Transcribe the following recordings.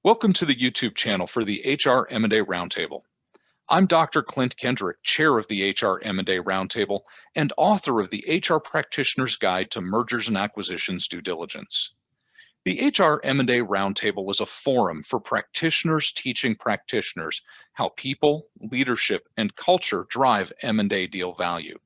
Welcome to the YouTube channel for the HR M&A Roundtable. I'm Dr. Clint Kendrick, chair of the HR M&A Roundtable and author of the HR Practitioner's Guide to Mergers and Acquisitions Due Diligence. The HR M&A Roundtable is a forum for practitioners teaching practitioners how people, leadership, and culture drive M&A deal value.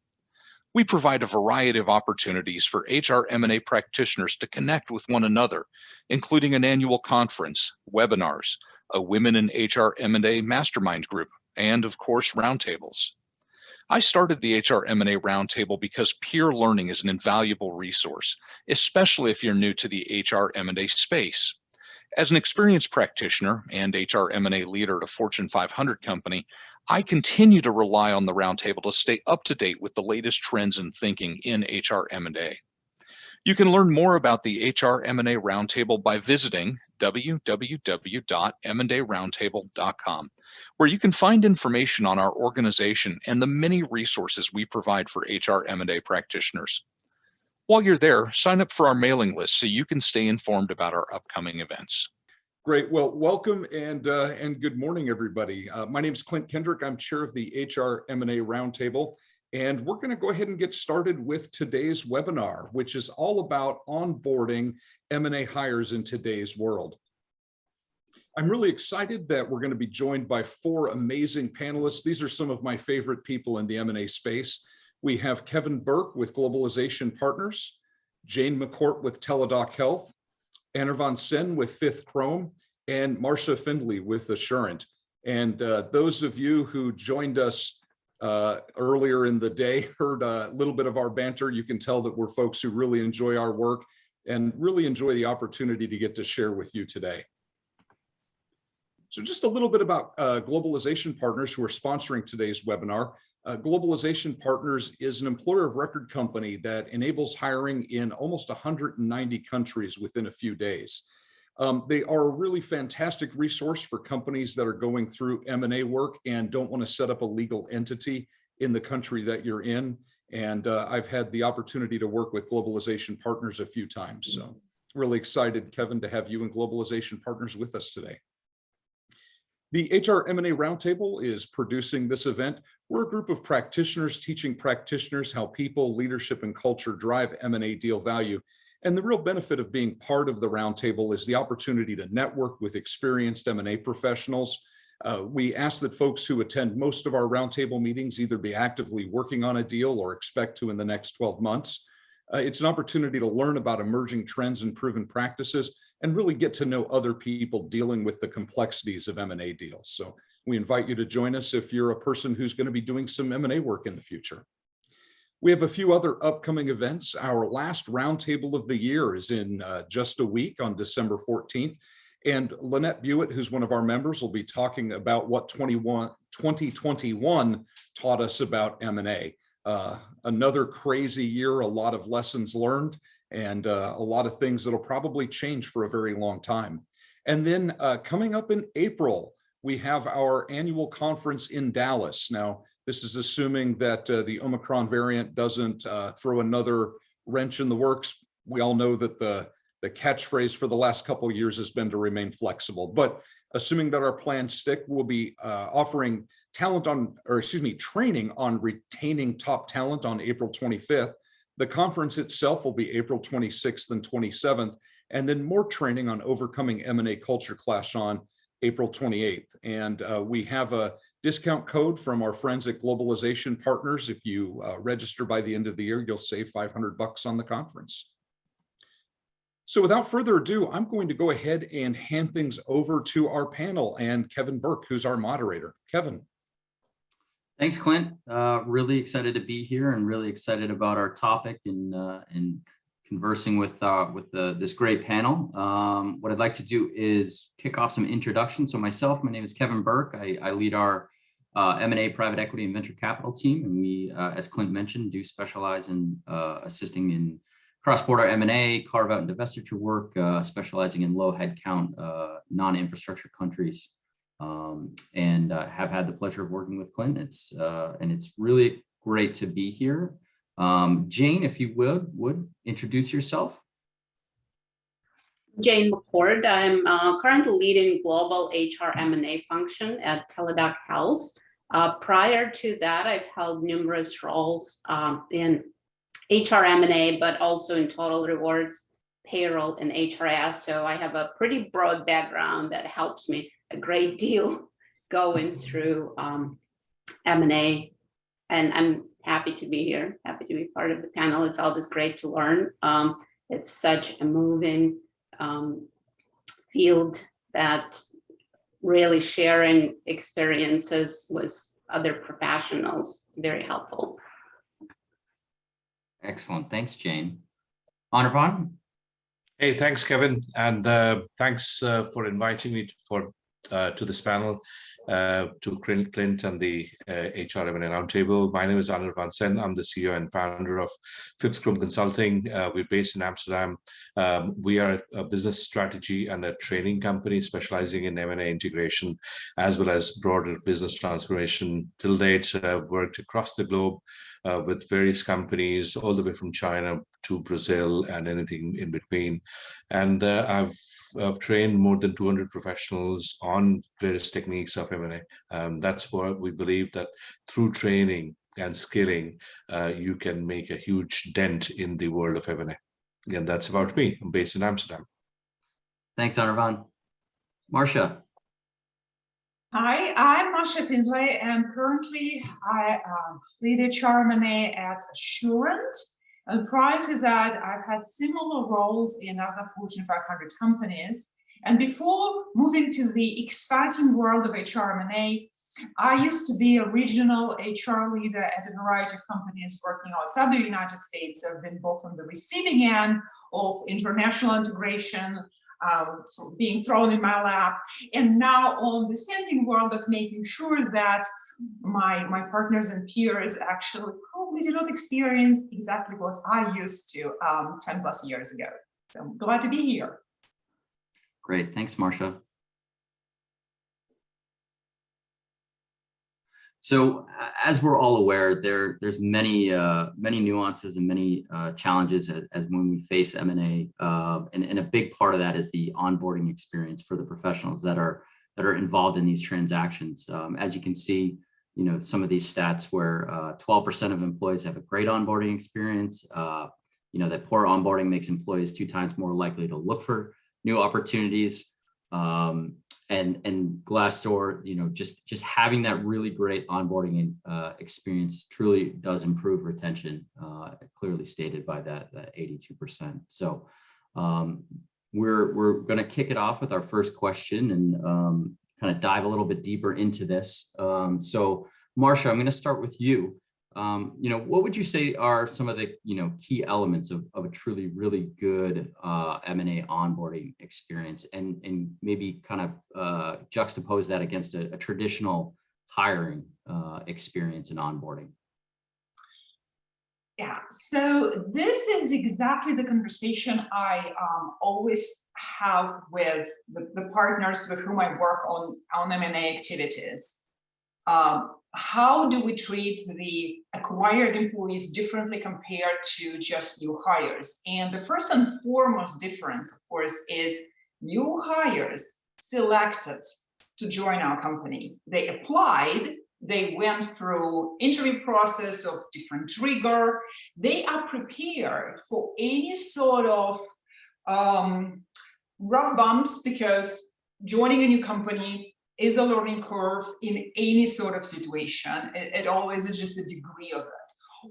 We provide a variety of opportunities for HR M&A practitioners to connect with one another, including an annual conference, webinars, a Women in HR M&A mastermind group, and of course, roundtables. I started the HR M&A Roundtable because peer learning is an invaluable resource, especially if you're new to the HR M&A space. As an experienced practitioner and HR M&A leader at a Fortune 500 company, I continue to rely on the Roundtable to stay up to date with the latest trends and thinking in HR M&A. You can learn more about the HR M&A Roundtable by visiting www.mandaroundtable.com, where you can find information on our organization and the many resources we provide for HR M&A practitioners. While you're there, sign up for our mailing list so you can stay informed about our upcoming events. Great. Well, welcome and good morning, everybody. My name is Clint Kendrick. I'm chair of the HR M&A Roundtable, and we're going to go ahead and get started with today's webinar, which is all about onboarding M&A hires in today's world. I'm really excited that we're going to be joined by four amazing panelists. These are some of my favorite people in the M&A space. We have Kevin Burke with Globalization Partners, Jane McCourt with Teladoc Health, Anirvan Sen with Fifth Chrome, and Marcia Findley with Assurant. And those of you who joined us earlier in the day heard a little bit of our banter. You can tell that we're folks who really enjoy our work and really enjoy the opportunity to get to share with you today. So just a little bit about Globalization Partners, who are sponsoring today's webinar. Globalization Partners is an employer of record company that enables hiring in almost 190 countries within a few days. They are a really fantastic resource for companies that are going through M&A work and don't want to set up a legal entity in the country that you're in. And I've had the opportunity to work with Globalization Partners a few times. So really excited, Kevin, to have you and Globalization Partners with us today. The HR M&A Roundtable is producing this event. We're a group of practitioners teaching practitioners how people, leadership, and culture drive M&A deal value. And the real benefit of being part of the Roundtable is the opportunity to network with experienced M&A professionals. We ask that folks who attend most of our Roundtable meetings either be actively working on a deal or expect to in the next 12 months. It's an opportunity to learn about emerging trends and proven practices and really get to know other people dealing with the complexities of M&A deals. So we invite you to join us if you're a person who's going to be doing some M&A work in the future. We have a few other upcoming events. Our last roundtable of the year is in just a week on December 14th. And Lynette Buitt, who's one of our members, will be talking about what 2021 taught us about M&A. Another crazy year, a lot of lessons learned, and a lot of things that'll probably change for a very long time. And then coming up in April, we have our annual conference in Dallas. Now, this is assuming that the Omicron variant doesn't throw another wrench in the works. We all know that the catchphrase for the last couple of years has been to remain flexible. But assuming that our plans stick, we'll be offering training on retaining top talent on April 25th. The conference itself will be April 26th and 27th, and then more training on overcoming M&A culture clash on April 28th. And we have a discount code from our friends at Globalization Partners. If you register by the end of the year, you'll save $500 on the conference. So without further ado, I'm going to go ahead and hand things over to our panel and Kevin Burke, who's our moderator. Kevin. Thanks, Clint. Really excited to be here and really excited about our topic and conversing with this great panel. What I'd like to do is kick off some introductions. So myself, my name is Kevin Burke. I lead our M&A private equity and venture capital team. And we, as Clint mentioned, do specialize in assisting in cross-border M&A, carve-out and divestiture work, specializing in low headcount, non-infrastructure countries. And have had the pleasure of working with Clint. It's really great to be here. Jane, if you would introduce yourself. Jane McCord. I'm currently leading global HR M&A function at Teladoc Health. Prior to that, I've held numerous roles in HR M&A, but also in total rewards, payroll, and HRS. So I have a pretty broad background that helps me a great deal going through M&A. And I'm happy to be here, happy to be part of the panel. It's always great to learn. It's such a moving field that really sharing experiences with other professionals very helpful. Excellent. Thanks, Jane. Anirvan? Hey, thanks, Kevin. And thanks for inviting me to this panel, to Clint and the HR M&A Roundtable. My name is Anirvan Sen. I'm the CEO and founder of Fifth Scrum Consulting. We're based in Amsterdam. We are a business strategy and a training company specializing in M&A integration, as well as broader business transformation. Till date, I've worked across the globe with various companies, all the way from China to Brazil and anything in between. And I've trained more than 200 professionals on various techniques of M&A. That's what we believe, that through training and skilling, you can make a huge dent in the world of M&A. And that's about me. I'm based in Amsterdam. Thanks, Anirvan. Marcia? Hi, I'm Masha Findlay, and currently I lead HR M&A at Assurant. And prior to that, I've had similar roles in other Fortune 500 companies. And before moving to the exciting world of HR M&A, I used to be a regional HR leader at a variety of companies working outside the United States. I've been both on the receiving end of international integration, being thrown in my lap, and now on the sending world of making sure that my partners and peers actually probably did not experience exactly what I used to 10 plus years ago. So I'm glad to be here. Great, thanks, Marcia. So as we're all aware, there's many nuances and many challenges as when we face M&A, and a big part of that is the onboarding experience for the professionals that are involved in these transactions. As you can see, some of these stats where 12% of employees have a great onboarding experience. That poor onboarding makes employees 2 times more likely to look for new opportunities. And Glassdoor, just having that really great onboarding experience truly does improve retention, clearly stated by that 82%. So we're going to kick it off with our first question and kind of dive a little bit deeper into this. So Marcia, I'm going to start with you. What would you say are some of the key elements of a truly really good M&A onboarding experience, and maybe kind of juxtapose that against a traditional hiring experience in onboarding? Yeah, so this is exactly the conversation I always have with the partners with whom I work on M&A activities. How do we treat the acquired employees differently compared to just new hires? And the first and foremost difference, of course, is new hires selected to join our company. They applied, they went through interview process of different rigor. They are prepared for any sort of rough bumps, because joining a new company is a learning curve in any sort of situation. It always is just a degree of it.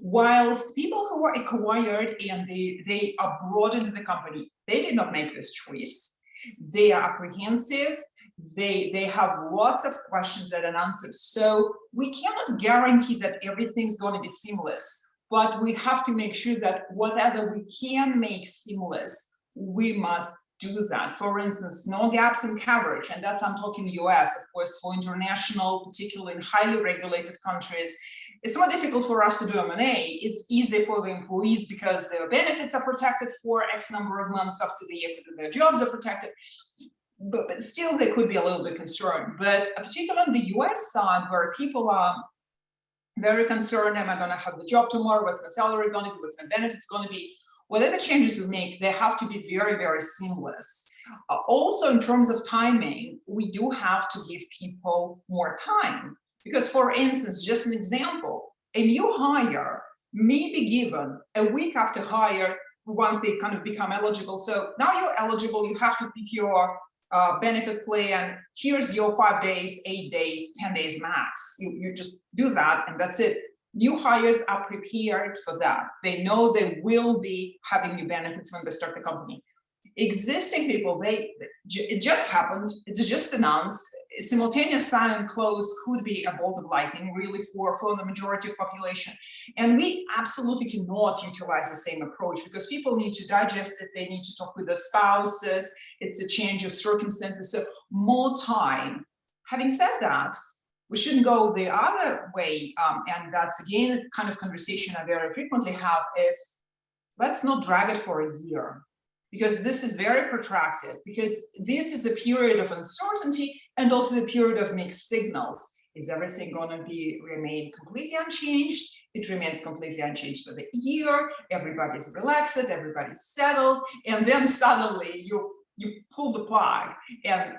Whilst people who are acquired and they are brought into the company, they did not make this choice. They are apprehensive. They have lots of questions that are unanswered. So we cannot guarantee that everything's going to be seamless, but we have to make sure that whatever we can make seamless, we must do that. For instance, no gaps in coverage, and that's, I'm talking US, of course. For international, particularly in highly regulated countries, it's more difficult for us to do M&A. It's easy for the employees because their benefits are protected for X number of months after their jobs are protected. But still, they could be a little bit concerned. But particularly on the US side, where people are very concerned, am I going to have the job tomorrow? What's my salary going to be? What's my benefits going to be? whatever changes we make, they have to be very, very seamless. Also, in terms of timing, we do have to give people more time. Because, for instance, just an example, a new hire may be given a week after hire once they kind of become eligible. So now you're eligible, you have to pick your benefit plan. Here's your 5 days, 8 days, 10 days max. You just do that and that's it. New hires are prepared for that. They know they will be having new benefits when they start the company. Existing people, it just happened, it's just announced. Simultaneous sign and close could be a bolt of lightning, really, for the majority of population. And we absolutely cannot utilize the same approach because people need to digest it, they need to talk with their spouses, it's a change of circumstances, so more time. Having said that, we shouldn't go the other way, and that's again the kind of conversation I very frequently have is, let's not drag it for a year. Because this is very protracted, because this is a period of uncertainty and also a period of mixed signals. Is everything going to remain completely unchanged? It remains completely unchanged for the year. Everybody's relaxed, everybody's settled, and then suddenly you pull the plug, and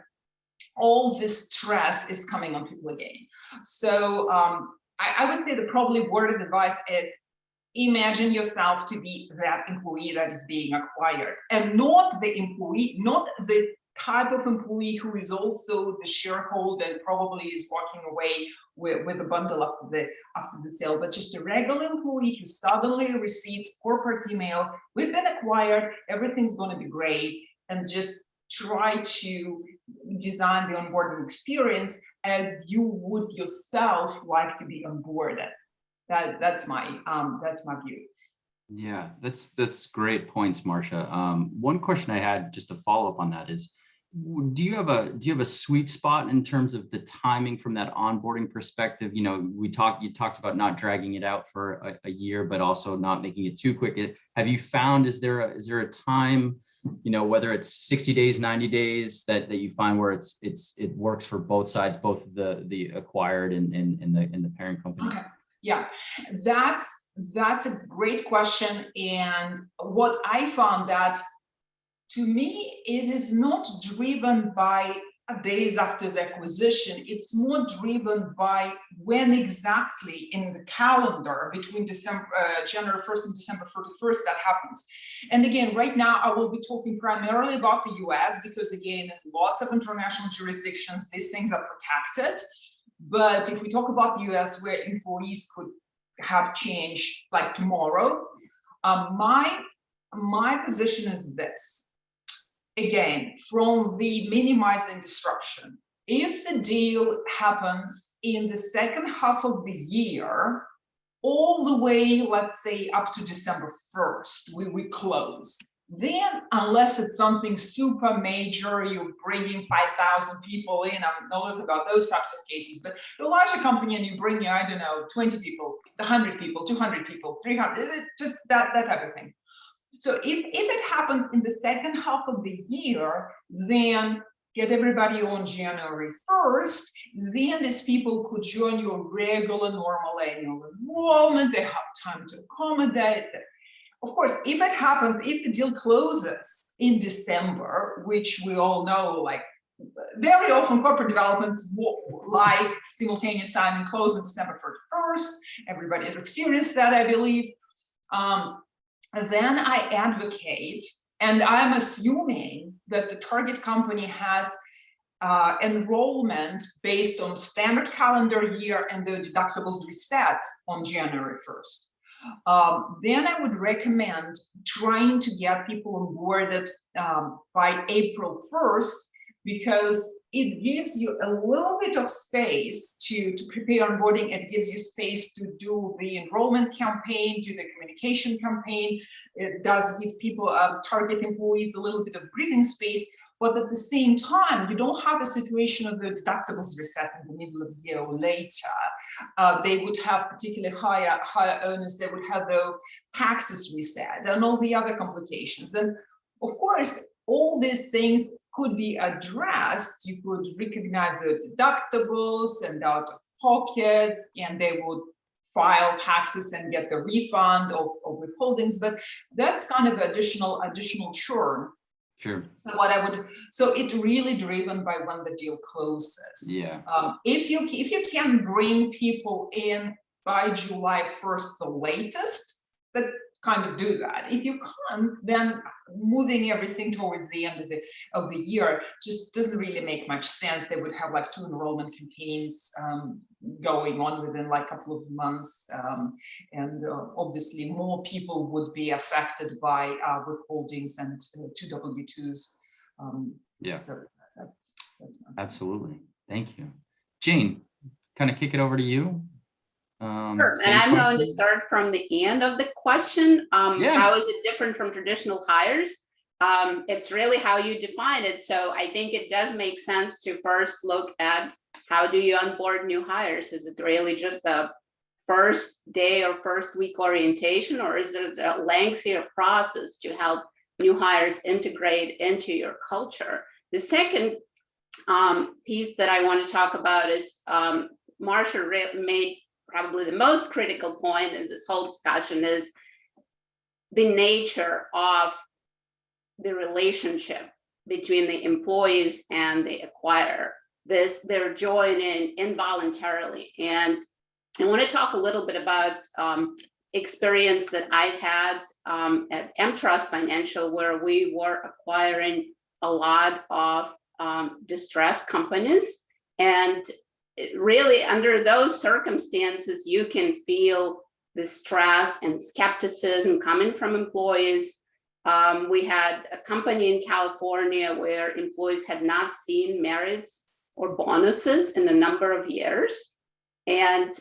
all this stress is coming on people again. So I would say the probably word of advice is, imagine yourself to be that employee that is being acquired, and not the employee, not the type of employee who is also the shareholder and probably is walking away with a bundle after the sale, but just a regular employee who suddenly receives corporate email, we've been acquired, everything's going to be great, and just try to design the onboarding experience as you would yourself like to be onboarded. That's my view. Yeah, that's great points, Marcia. One question I had just to follow up on that is, do you have a sweet spot in terms of the timing from that onboarding perspective? You know, you talked about not dragging it out for a year, but also not making it too quick. Have you found, is there a time, you know, whether it's 60 days, 90 days that you find where it works for both sides, both the acquired and the parent company? Okay. Yeah, that's a great question. And what I found that, to me, it is not driven by days after the acquisition. It's more driven by when exactly in the calendar between January 1st and December 31st that happens. And again, right now I will be talking primarily about the US because, again, in lots of international jurisdictions, these things are protected. But if we talk about the US, where employees could have change like tomorrow, my position is this. Again, from the minimizing disruption, if the deal happens in the second half of the year, all the way, let's say, up to December 1st, we close. Then, unless it's something super major, you're bringing 5,000 people in, I'm not talking about those types of cases, but it's a larger company and you bring, I don't know, 20 people, 100 people, 200 people, 300, just that type of thing. So if it happens in the second half of the year, then get everybody on January 1st, then these people could join your regular, normal annual enrollment, they have time to accommodate, etc. Of course, if it happens, if the deal closes in December, which we all know, like very often corporate developments like simultaneous sign and close on December 1st, everybody has experienced that, I believe. Then I advocate, and I'm assuming that the target company has enrollment based on standard calendar year and the deductibles reset on January 1st. Then I would recommend trying to get people onboarded by April 1st, because it gives you a little bit of space to prepare onboarding. It gives you space to do the enrollment campaign, do the communication campaign. It does give people, target employees, a little bit of breathing space. But at the same time, you don't have a situation of the deductibles reset in the middle of the year or later. They would have particularly higher earners. They would have the taxes reset and all the other complications. And of course, all these things could be addressed. You could recognize the deductibles and out of pockets, and they would file taxes and get the refund of withholdings, but that's kind of additional churn. Sure. So it really driven by when the deal closes. Yeah. If you can bring people in by July 1st, the latest, that kind of do that. If you can't, then moving everything towards the end of the year just doesn't really make much sense. They would have like 2 enrollment campaigns going on within like a couple of months, and obviously more people would be affected by withholdings and 2 W-2s. Yeah. So that's Absolutely. Thank you, Jane. Kind of kick it over to you. Sure. And I'm going to start from the end of the question. Yeah. How is it different from traditional hires? It's really how you define it. So I think it does make sense to first look at how do you onboard new hires? Is it really just a first day or first week orientation, or is it a lengthier process to help new hires integrate into your culture? The second piece that I want to talk about is Marsha made probably the most critical point in this whole discussion is the nature of the relationship between the employees and the acquirer. They're joining involuntarily. And I want to talk a little bit about experience that I've had at M-Trust Financial, where we were acquiring a lot of distressed companies. And really, under those circumstances, you can feel the stress and skepticism coming from employees. We had a company in California where employees had not seen merits or bonuses in a number of years. And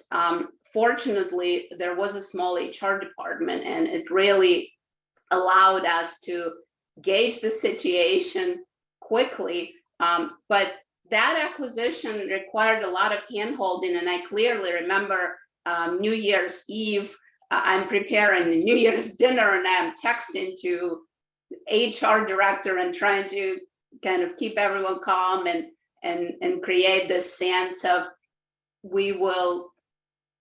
fortunately, there was a small HR department, and it really allowed us to gauge the situation quickly. But that acquisition required a lot of handholding, and I clearly remember New Year's Eve, I'm preparing the New Year's dinner, and I'm texting to HR director and trying to kind of keep everyone calm and create this sense of, we will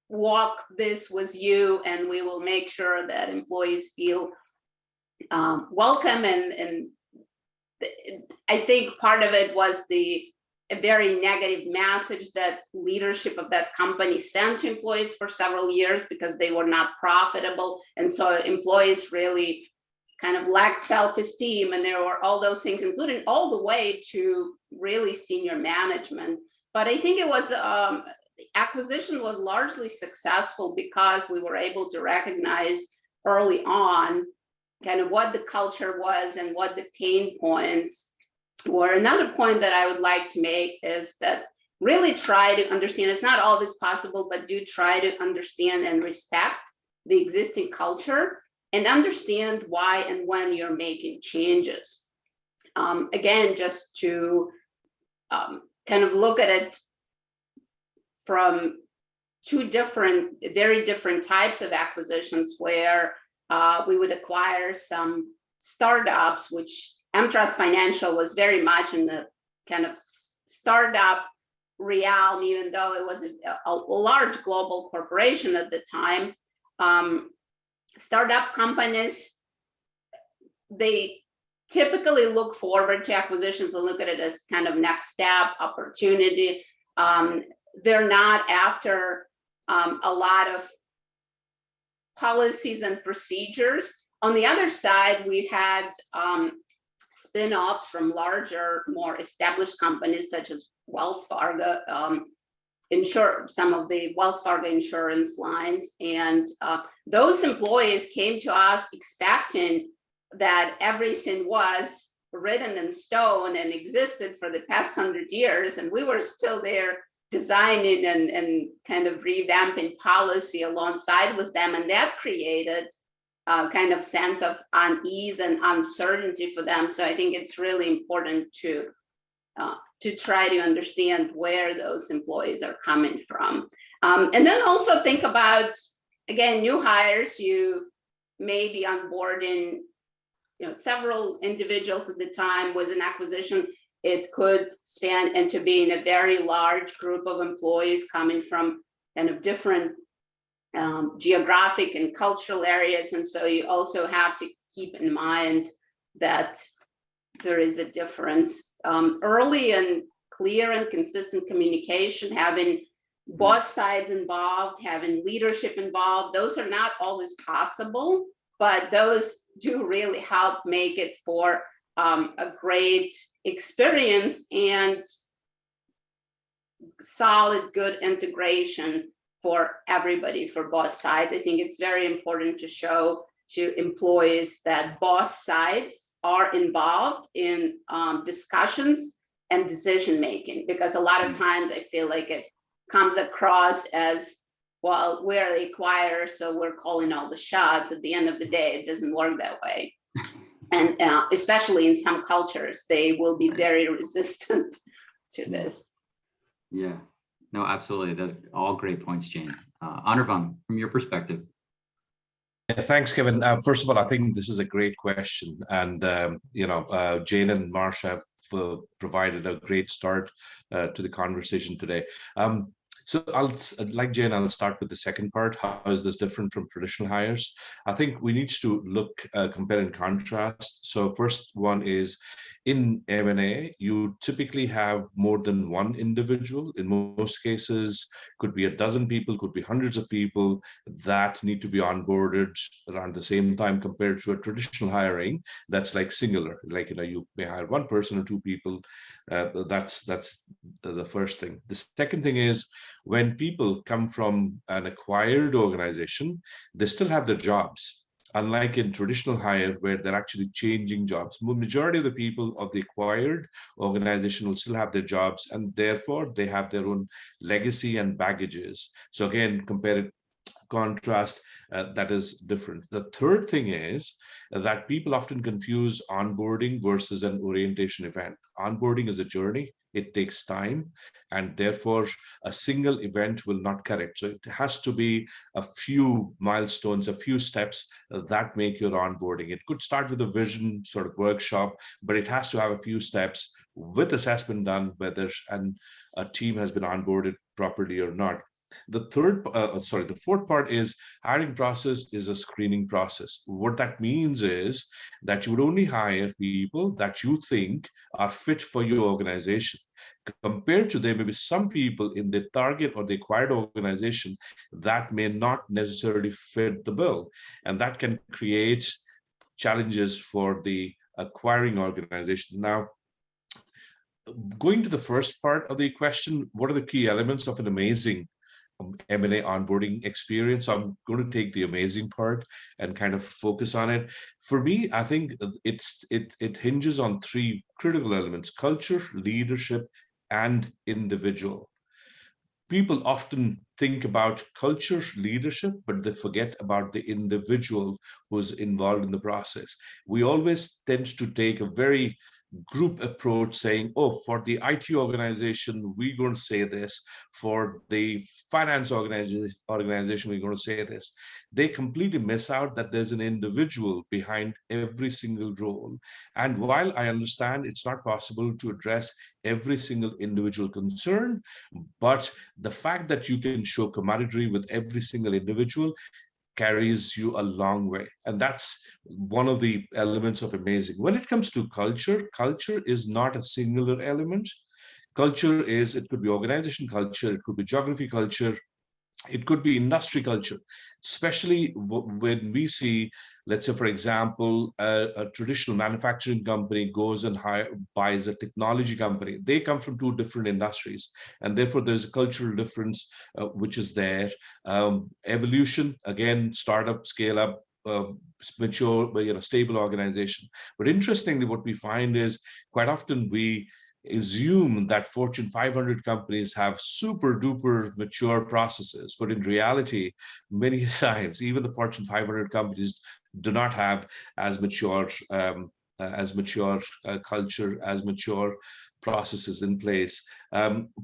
walk this with you, and we will make sure that employees feel welcome. And I think part of it was a very negative message that leadership of that company sent to employees for several years because they were not profitable. And so employees really kind of lacked self-esteem, and there were all those things, including all the way to really senior management. But I think it was, the acquisition was largely successful because we were able to recognize early on kind of what the culture was and what the pain points were. Another point that I would like to make is that really try to understand, it's not always possible, but do try to understand and respect the existing culture and understand why and when you're making changes. Again, just to kind of look at it from 2 very different types of acquisitions, where we would acquire some startups, which M-Trust Financial was very much in the kind of startup realm, even though it was a large global corporation at the time. Startup companies, they typically look forward to acquisitions and look at it as kind of next step opportunity. They're not after a lot of policies and procedures. On the other side, we had spin-offs from larger, more established companies such as Wells Fargo, some of the Wells Fargo insurance lines. And those employees came to us expecting that everything was written in stone and existed for the past 100 years. And we were still there designing and kind of revamping policy alongside with them. And that created kind of sense of unease and uncertainty for them. So I think it's really important to try to understand where those employees are coming from. And then also think about, again, new hires. You may be onboarding, several individuals at the time. With an acquisition, it could span into being a very large group of employees coming from kind of different geographic and cultural areas. And so you also have to keep in mind that there is a difference. Early and clear and consistent communication, having both sides involved, having leadership involved, those are not always possible, but those do really help make it for a great experience and solid, good integration for everybody, for both sides. I think it's very important to show to employees that both sides are involved in discussions and decision-making, because a lot of times I feel like it comes across as, well, we're the acquirer, so we're calling all the shots. At the end of the day, it doesn't work that way. And especially in some cultures, they will be very resistant to this. Yeah, no, absolutely. That's all great points, Jane. Anirvan, from your perspective. Yeah, thanks, Kevin. First of all, I think this is a great question. And, Jane and Marsha have provided a great start to the conversation today. So like Jane, I'll start with the second part. How is this different from traditional hires? I think we need to look, compare and contrast. So first one is, in M&A, you typically have more than one individual. In most cases, could be a dozen people, could be hundreds of people that need to be onboarded around the same time, compared to a traditional hiring that's like singular. Like, you may hire one person or two people. That's the first thing. The second thing is, when people come from an acquired organization, they still have their jobs. Unlike in traditional hire, where they're actually changing jobs, the majority of the people of the acquired organization will still have their jobs, and therefore they have their own legacy and baggages. So again, contrast, that is different. The third thing is that people often confuse onboarding versus an orientation event. Onboarding is a journey. It takes time, and therefore a single event will not cut it. So it has to be a few milestones, a few steps that make your onboarding. It could start with a vision sort of workshop, but it has to have a few steps with assessment done whether a team has been onboarded properly or not. The fourth part is, hiring process is a screening process. What that means is that you would only hire people that you think are fit for your organization. Compared to, there may be some people in the target or the acquired organization that may not necessarily fit the bill, and that can create challenges for the acquiring organization. Now, going to the first part of the question, what are the key elements of an amazing M&A onboarding experience? I'm going to take the amazing part and kind of focus on it. For me, I think it hinges on three critical elements: culture, leadership, and individual. People often think about culture, leadership, but they forget about the individual who's involved in the process. We always tend to take a very group approach, saying, oh, for the IT organization, we're going to say this. For the finance organization, we're going to say this. They completely miss out that there's an individual behind every single role. And while I understand it's not possible to address every single individual concern, but the fact that you can show camaraderie with every single individual carries you a long way. And that's one of the elements of amazing. When it comes to culture, culture is not a singular element. Culture is, it could be organization culture, it could be geography culture, it could be industry culture, especially when we see, let's say, for example, a traditional manufacturing company goes and buys a technology company. They come from two different industries, and therefore there's a cultural difference which is there. Evolution, again, startup, scale up, mature, stable organization. But interestingly, what we find is quite often we assume that Fortune 500 companies have super duper mature processes, but in reality, many times, even the Fortune 500 companies do not have as mature culture, as mature processes in place.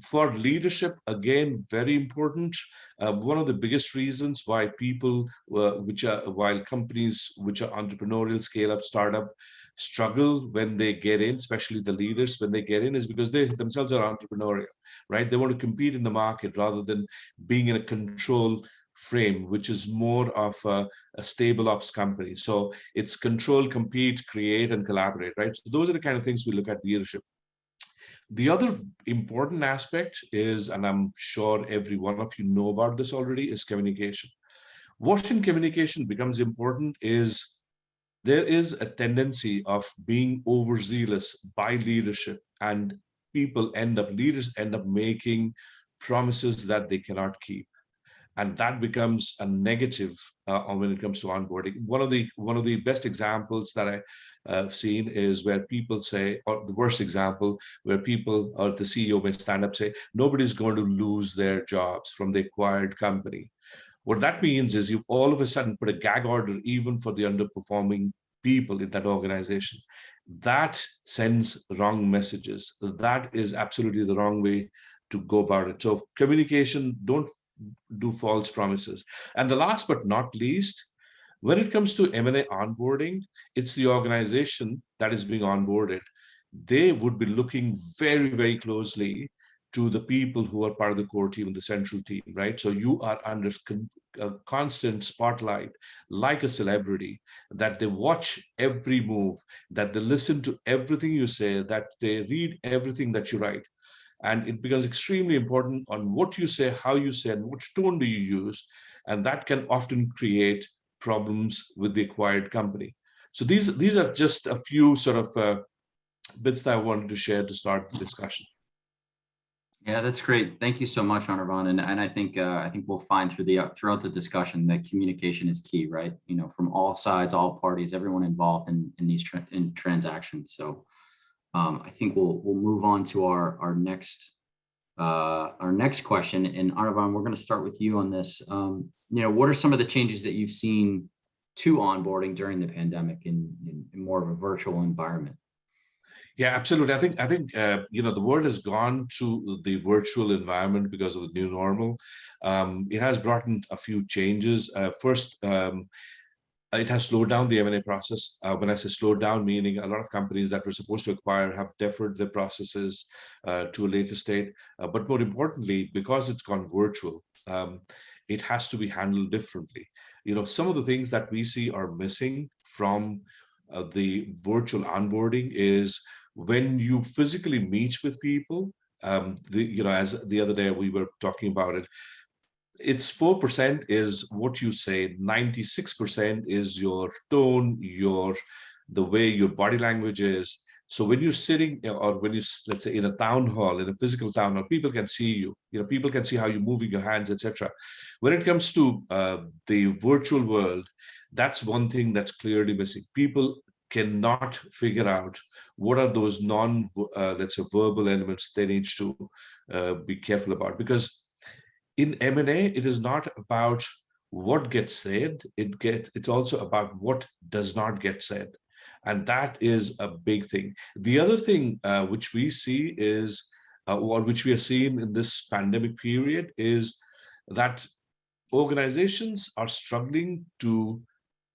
For leadership, again, very important. One of the biggest reasons why people, while companies which are entrepreneurial, scale up, startup, struggle when they get in, especially the leaders when they get in, is because they themselves are entrepreneurial, right? They want to compete in the market rather than being in a control frame, which is more of a stable ops company. So it's control, compete, create, and collaborate, right? So those are the kind of things we look at leadership. The other important aspect is, and I'm sure every one of you know about this already, is communication. What in communication becomes important is there is a tendency of being overzealous by leadership, and leaders end up making promises that they cannot keep. And that becomes a negative when it comes to onboarding. One of the best examples that I've seen is where people say, or the worst example, where people or the CEO may stand up and say, nobody's going to lose their jobs from the acquired company. What that means is you've all of a sudden put a gag order even for the underperforming people in that organization. That sends wrong messages. That is absolutely the wrong way to go about it. So communication, don't do false promises. And the last but not least, when it comes to M&A onboarding, it's the organization that is being onboarded. They would be looking very, very closely to the people who are part of the core team and the central team, right? So you are under a constant spotlight, like a celebrity, that they watch every move, that they listen to everything you say, that they read everything that you write. And it becomes extremely important on what you say, how you say, and which tone do you use. And that can often create problems with the acquired company. So these are just a few sort of bits that I wanted to share to start the discussion. Yeah, that's great. Thank you so much, Anirvan. And I think we'll find throughout the discussion that communication is key, right? You know, from all sides, all parties, everyone involved in these transactions. So I think we'll move on to our next question. And Anirvan, we're going to start with you on this. You know, what are some of the changes that you've seen to onboarding during the pandemic in more of a virtual environment? Yeah, absolutely. I think you know, the world has gone to the virtual environment because of the new normal. It has brought in a few changes. First, it has slowed down the M&A process. When I say slowed down, meaning a lot of companies that were supposed to acquire have deferred their processes to a later state. But more importantly, because it's gone virtual, it has to be handled differently. You know, some of the things that we see are missing from the virtual onboarding is when you physically meet with people. You know, as the other day we were talking about it, it's 4% is what you say, 96% is your tone, the way your body language is. So when you're sitting, or when you, let's say, in a town hall, in a physical town hall, people can see you. You know, people can see how you're moving your hands, etc. When it comes to the virtual world, that's one thing that's clearly missing. People cannot figure out what are those let's say, verbal elements they need to be careful about. Because in M&A, it is not about what gets said. It's also about what does not get said. And that is a big thing. The other thing which we see is, or which we are seeing in this pandemic period, is that organizations are struggling to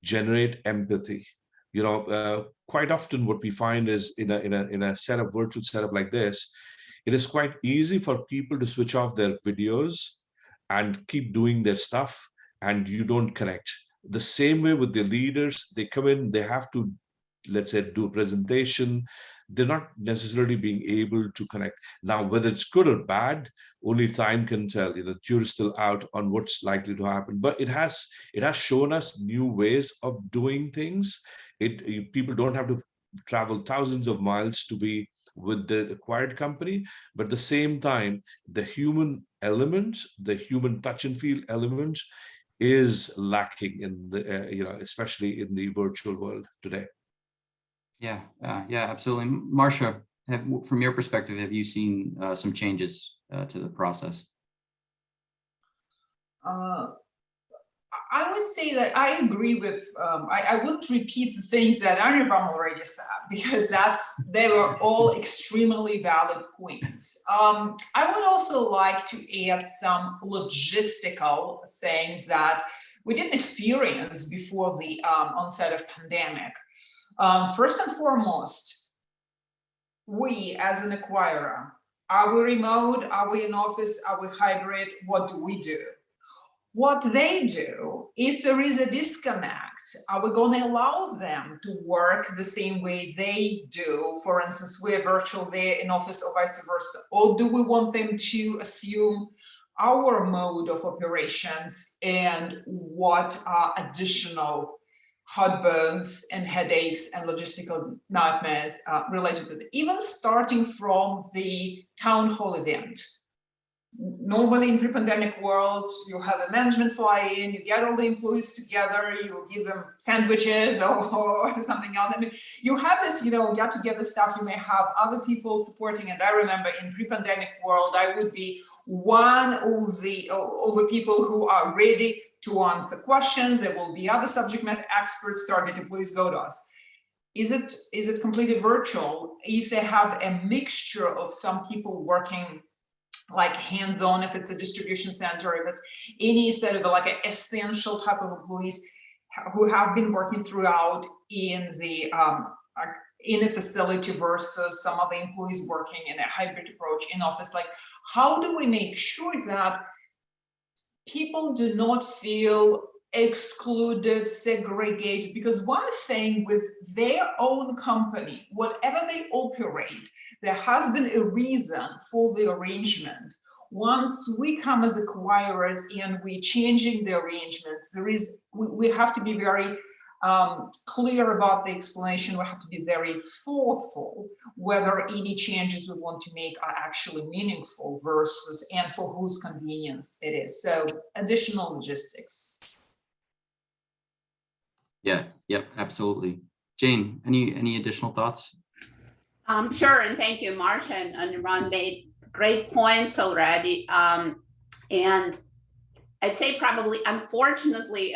generate empathy. You know, quite often what we find is in a virtual setup like this, it is quite easy for people to switch off their videos and keep doing their stuff, and you don't connect. The same way with the leaders, they come in, they have to, let's say, do a presentation. They're not necessarily being able to connect. Now, whether it's good or bad, only time can tell. You know, the jury's still out on what's likely to happen. But it has shown us new ways of doing things. People don't have to travel thousands of miles to be with the acquired company, but at the same time, the human element, the human touch and feel element, is lacking in the you know, especially in the virtual world today. Yeah, absolutely. Marcia, from your perspective, have you seen some changes to the process? I would say that I agree with, I wouldn't repeat the things that Anirvan already said, because they were all extremely valid points. I would also like to add some logistical things that we didn't experience before the onset of pandemic. First and foremost, we as an acquirer, are we remote? Are we in office? Are we hybrid? What do we do? what they do. If there is a disconnect, are we going to allow them to work the same way they do? For instance, we're virtual, they're in office, or vice versa. Or do we want them to assume our mode of operations, and what are additional heartburns and headaches and logistical nightmares related to it? Even starting from the town hall event. Normally in pre-pandemic world, you have a management fly in, you get all the employees together, you give them sandwiches or something else. I mean, you have this, get together stuff, you may have other people supporting. And I remember in pre-pandemic world, I would be one of the people who are ready to answer questions. There will be other subject matter experts, target employees go to us. Is it completely virtual? If they have a mixture of some people working like hands-on, if it's a distribution center, if it's any sort of like an essential type of employees who have been working throughout in a facility versus some of the employees working in a hybrid approach in office, like how do we make sure that people do not feel excluded, segregated? Because one thing with their own company, whatever they operate, there has been a reason for the arrangement. Once we come as acquirers and we're changing the arrangement, we have to be very clear about the explanation. We have to be very thoughtful whether any changes we want to make are actually meaningful versus, and for whose convenience it is. So additional logistics. Yeah, yep, absolutely. Jane, any additional thoughts? Sure, and thank you, Marsha and Ron made great points already. And I'd say probably, unfortunately,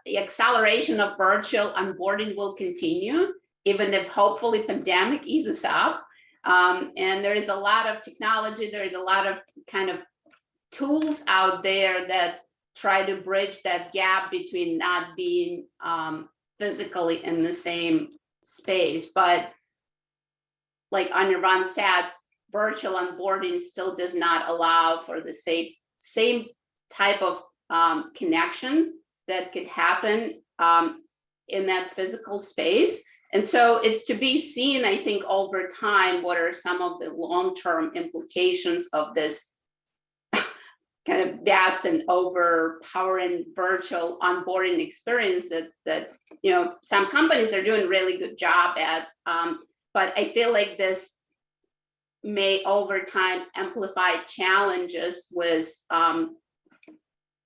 the acceleration of virtual onboarding will continue, even if hopefully pandemic eases up. And there is a lot of technology, there is a lot of kind of tools out there that try to bridge that gap between not being physically in the same space. But like Anirban said, virtual onboarding still does not allow for the same type of connection that could happen in that physical space. And so it's to be seen, I think, over time, what are some of the long-term implications of this kind of vast and overpowering virtual onboarding experience that some companies are doing a really good job at. But I feel like this may over time amplify challenges with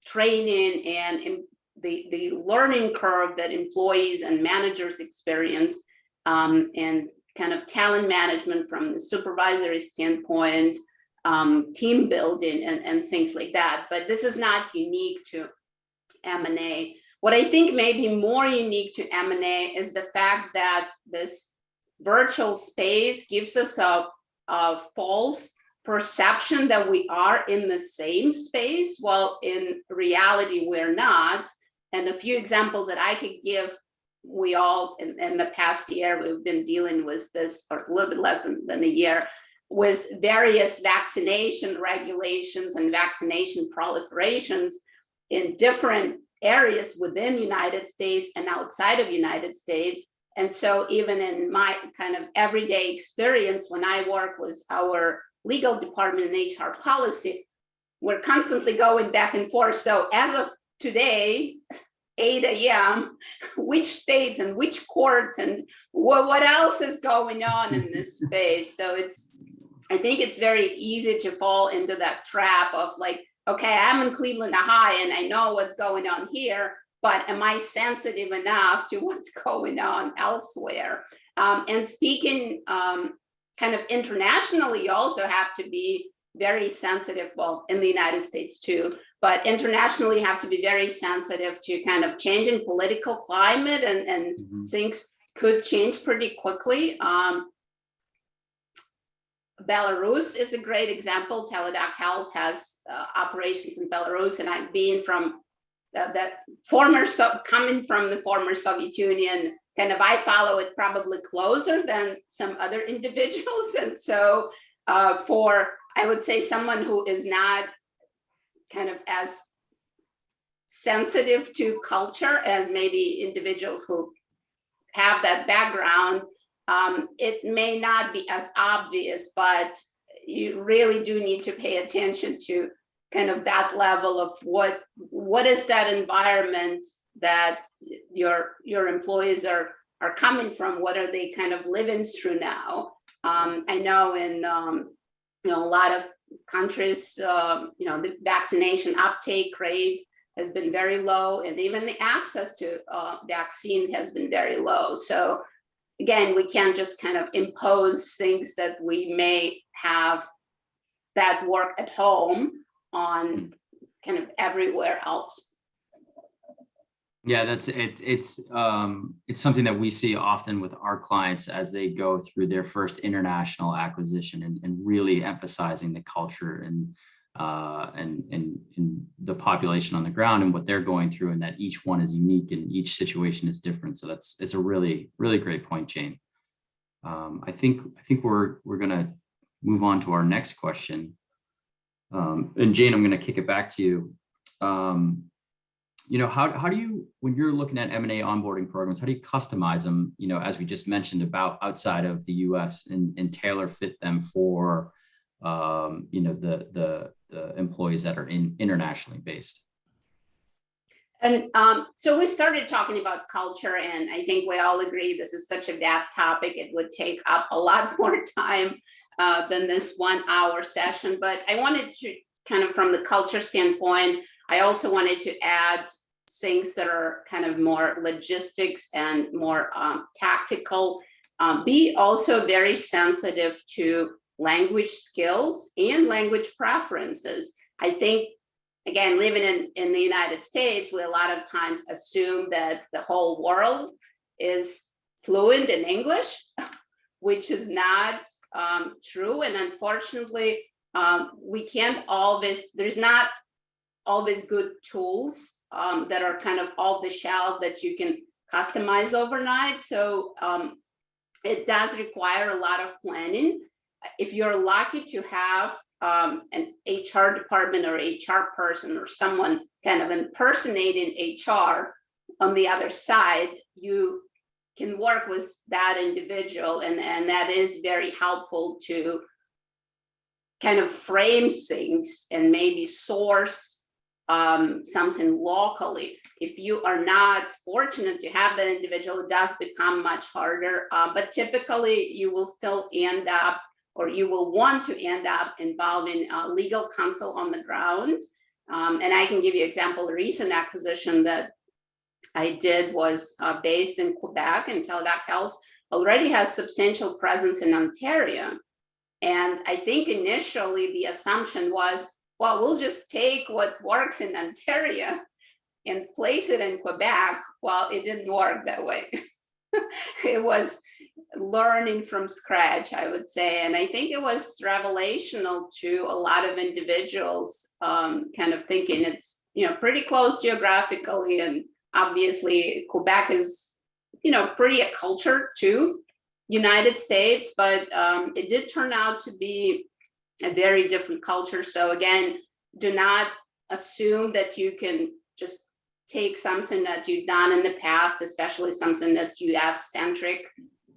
training and the learning curve that employees and managers experience, and kind of talent management from the supervisory standpoint, team building and things like that. But this is not unique to M&A. What I think may be more unique to M&A is the fact that this virtual space gives us a false perception that we are in the same space, while in reality we're not. And a few examples that I could give, we all in the past year, we've been dealing with this, or a little bit less than a year, with various vaccination regulations and vaccination proliferations in different areas within the United States and outside of the United States. And so even in my kind of everyday experience, when I work with our legal department and HR policy, we're constantly going back and forth. So as of today, 8 a.m., which states and which courts and what else is going on in this space? So I think it's very easy to fall into that trap of like, okay, I'm in Cleveland, Ohio, and I know what's going on here, but am I sensitive enough to what's going on elsewhere? And speaking kind of internationally, you also have to be very sensitive, well, in the United States too, but internationally you have to be very sensitive to kind of changing political climate, and things could change pretty quickly. Belarus is a great example. Teladoc Health has operations in Belarus, and I'm being from coming from the former Soviet Union, kind of I follow it probably closer than some other individuals. And so for, I would say, someone who is not kind of as sensitive to culture as maybe individuals who have that background. It may not be as obvious, but you really do need to pay attention to kind of that level of what is that environment that your employees are coming from. What are they kind of living through now? I know in a lot of countries, the vaccination uptake rate has been very low, and even the access to vaccine has been very low. So again, we can't just kind of impose things that we may have that work at home on kind of everywhere else. Yeah, that's it. It's something that we see often with our clients as they go through their first international acquisition, and really emphasizing the culture and the population on the ground and what they're going through, and that each one is unique and each situation is different. So it's a really, really great point, Jane. I think we're gonna move on to our next question. And Jane, I'm gonna kick it back to you. How do you, when you're looking at M&A onboarding programs, how do you customize them, as we just mentioned, about outside of the US, and tailor fit them for, the employees that are internationally based? And so we started talking about culture, and I think we all agree this is such a vast topic. It would take up a lot more time than this 1 hour session, but I wanted to kind of, from the culture standpoint, I also wanted to add things that are kind of more logistics and more tactical. Be also very sensitive to language skills and language preferences. I think, again, living in the United States, we a lot of times assume that the whole world is fluent in English, which is not true. And unfortunately, we can't always, there's not always good tools that are kind of off the shelf that you can customize overnight. So it does require a lot of planning. If you're lucky to have an HR department or HR person or someone kind of impersonating HR on the other side, you can work with that individual, and that is very helpful to kind of frame things and maybe source something locally. If you are not fortunate to have that individual, it does become much harder, but typically you will still end up, or you will want to end up involving legal counsel on the ground. And I can give you an example. A recent acquisition that I did was based in Quebec, and Teladoc Health already has substantial presence in Ontario. And I think initially the assumption was, well, we'll just take what works in Ontario and place it in Quebec. Well, it didn't work that way. It was learning from scratch, I would say. And I think it was revelational to a lot of individuals, kind of thinking it's, pretty close geographically. And obviously Quebec is, pretty a culture to United States, but it did turn out to be a very different culture. So again, do not assume that you can just take something that you've done in the past, especially something that's US centric,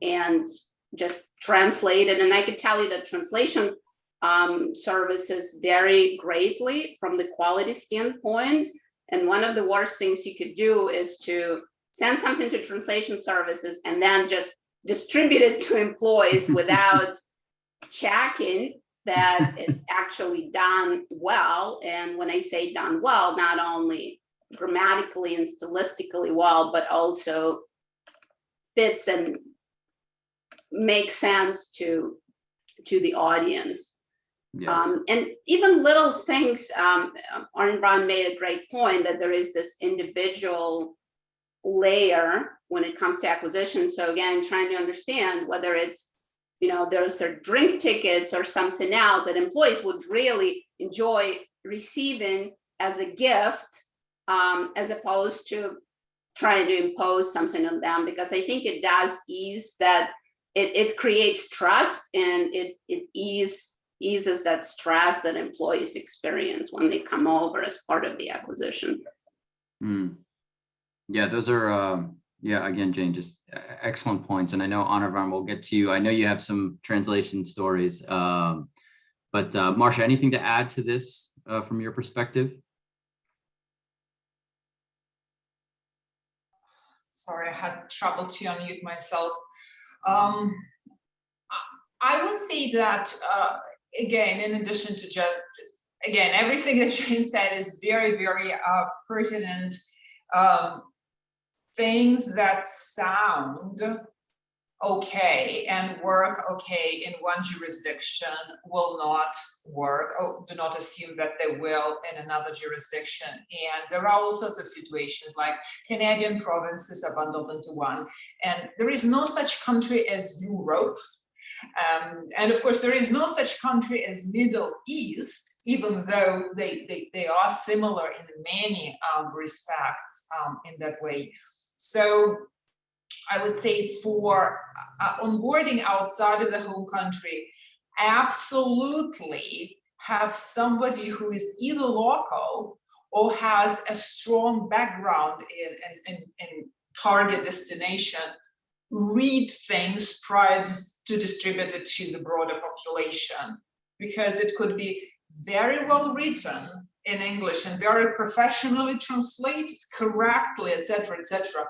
and just translate it. And I could tell you that translation services vary greatly from the quality standpoint. And one of the worst things you could do is to send something to translation services and then just distribute it to employees without checking that it's actually done well. And when I say done well, not only grammatically and stylistically well, but also fits and makes sense to the audience. Yeah. And even little things, Arne Brown made a great point that there is this individual layer when it comes to acquisition. So again, trying to understand whether it's, those are drink tickets or something else that employees would really enjoy receiving as a gift, as opposed to trying to impose something on them, because I think it does ease that, it creates trust, and it eases that stress that employees experience when they come over as part of the acquisition. Mm. Yeah, those are, yeah, again, Jane, just excellent points. And I know, Anirvan, we'll get to you. I know you have some translation stories. But Marcia, anything to add to this from your perspective? Sorry, I had trouble to unmute myself. I would say that, again, in addition to just, again, everything that Jane said is very, very pertinent. Things that sound okay and work okay in one jurisdiction will not work, or do not assume that they will in another jurisdiction. And there are all sorts of situations, like Canadian provinces are bundled into one, and there is no such country as Europe. And of course, there is no such country as Middle East, even though they are similar in many respects in that way. So I would say for onboarding outside of the home country, absolutely have somebody who is either local or has a strong background in target destination read things prior to distribute it to the broader population, because it could be very well written in English and very professionally translated correctly, etc., etc.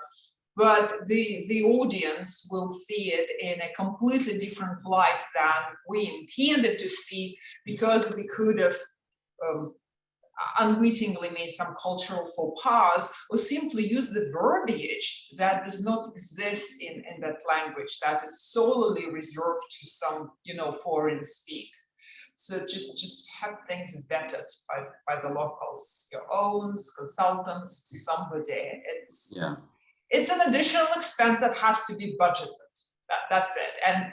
But the audience will see it in a completely different light than we intended to see, because we could have unwittingly made some cultural faux pas, or simply use the verbiage that does not exist in that language, that is solely reserved to some, foreign speak. So just have things vetted by the locals, your own consultants, somebody. It's an additional expense that has to be budgeted. That's it. And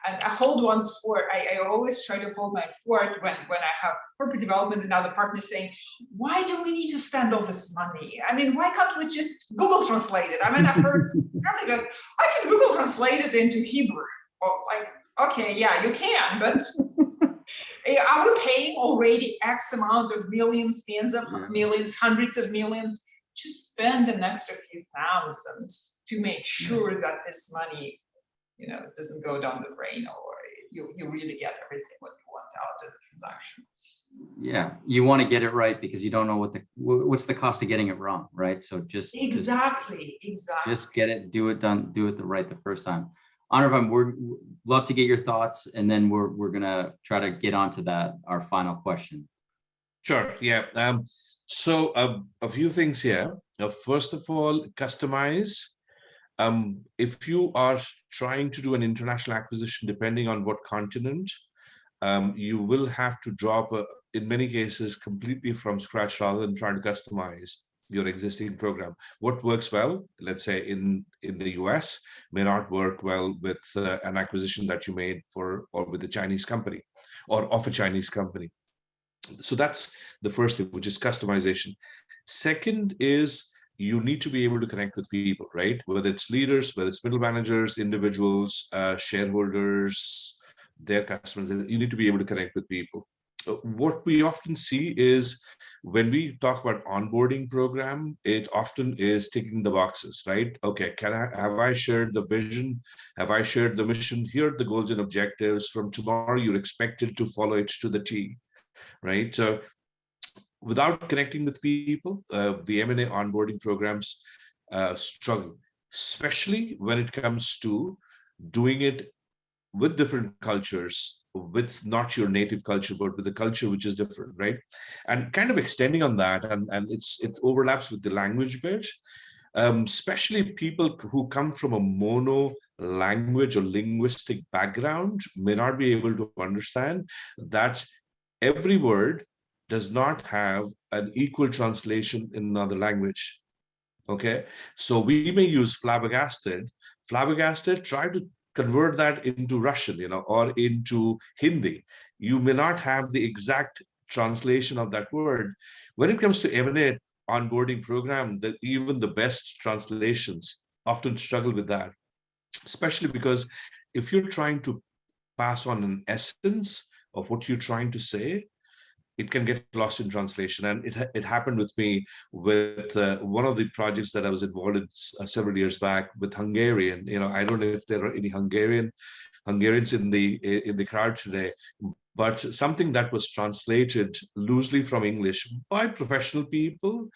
and I hold one's fort. I always try to hold my fort when I have corporate development and other partners saying, why do we need to spend all this money? I mean, why can't we just Google translate it? I mean, I've heard that I can Google translate it into Hebrew. Well, okay, yeah, you can, but are we paying already X amount of millions, tens of millions, hundreds of millions? Just spend an extra few thousand to make sure that this money, doesn't go down the drain, or you really get everything what you want out of the transaction. Yeah, you want to get it right because you don't know what's the cost of getting it wrong, right? So just get it, do it the first time. Anirvan, we'd love to get your thoughts, and then we're gonna try to get onto our final question. Sure. Yeah. So a few things here. First of all, customize. If you are trying to do an international acquisition, depending on what continent, you will have to drop, in many cases, completely from scratch rather than trying to customize your existing program. What works well, let's say in the US, may not work well with an acquisition that you made or with a Chinese company or of a Chinese company. So that's the first thing, which is customization. Second is you need to be able to connect with people, right? Whether it's leaders, whether it's middle managers, individuals, shareholders, their customers, you need to be able to connect with people. What we often see is when we talk about onboarding program, it often is ticking the boxes, right? Okay, have I shared the vision? Have I shared the mission? Here are the goals and objectives. From tomorrow, you're expected to follow it to the T. Right? So without connecting with people, the M&A onboarding programs struggle, especially when it comes to doing it with different cultures, with not your native culture, but with a culture which is different, right? And kind of extending on that, and it overlaps with the language bit, especially people who come from a mono language or linguistic background may not be able to understand that every word does not have an equal translation in another language. Okay, so we may use flabbergasted. Try to convert that into Russian, or into Hindi. You may not have the exact translation of that word. When it comes to M&A onboarding program, that even the best translations often struggle with that, especially because if you're trying to pass on an essence of what you're trying to say, it can get lost in translation. And it happened with me with one of the projects that I was involved in several years back with Hungarian. I don't know if there are any Hungarians in the crowd today, but something that was translated loosely from English by professional people,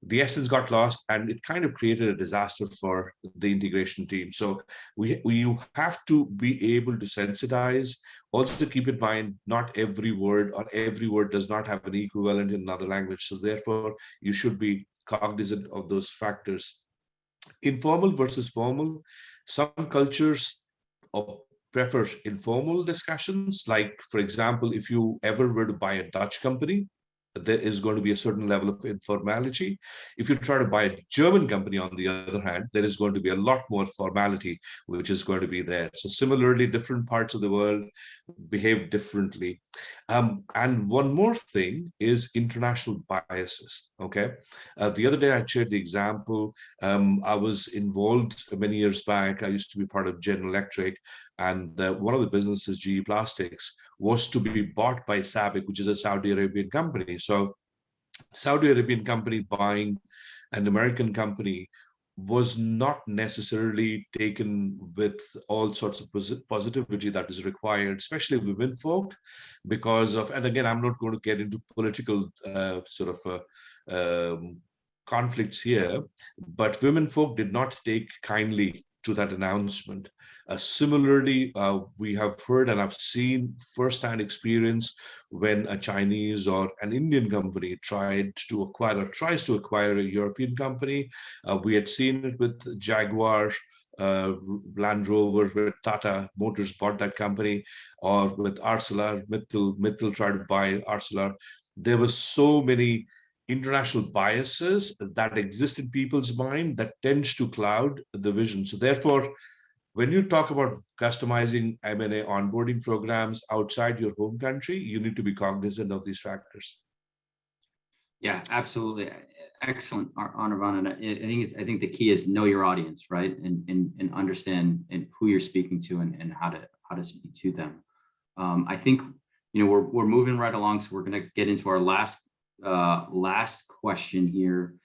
the essence got lost, and it kind of created a disaster for the integration team. So we have to be able to sensitize. Also keep in mind, not every word does not have an equivalent in another language. So therefore, you should be cognizant of those factors. Informal versus formal. Some cultures prefer informal discussions. Like, for example, if you ever were to buy a Dutch company, there is going to be a certain level of informality. If you try to buy a German company, on the other hand, there is going to be a lot more formality, which is going to be there. So similarly, different parts of the world behave differently. And one more thing is international biases, okay? The other day, I shared the example. I was involved many years back. I used to be part of General Electric, and one of the businesses, GE Plastics, was to be bought by SABIC, which is a Saudi Arabian company. So Saudi Arabian company buying an American company was not necessarily taken with all sorts of positivity that is required, especially women folk, because of, and again, I'm not going to get into political conflicts here, but women folk did not take kindly to that announcement. Similarly, we have heard and I've seen firsthand experience when a Chinese or an Indian company tries to acquire a European company. We had seen it with Jaguar, Land Rover, where Tata Motors bought that company, or with Mittal tried to buy Arcelor. There were so many international biases that exist in people's mind that tends to cloud the vision. So therefore, when you talk about customizing M&A onboarding programs outside your home country, you need to be cognizant of these factors. Yeah, absolutely. Excellent, Anirvan. And I think the key is know your audience, right? And understand who you're speaking to and how to speak to them. I think, we're moving right along, so we're going to get into our last question here.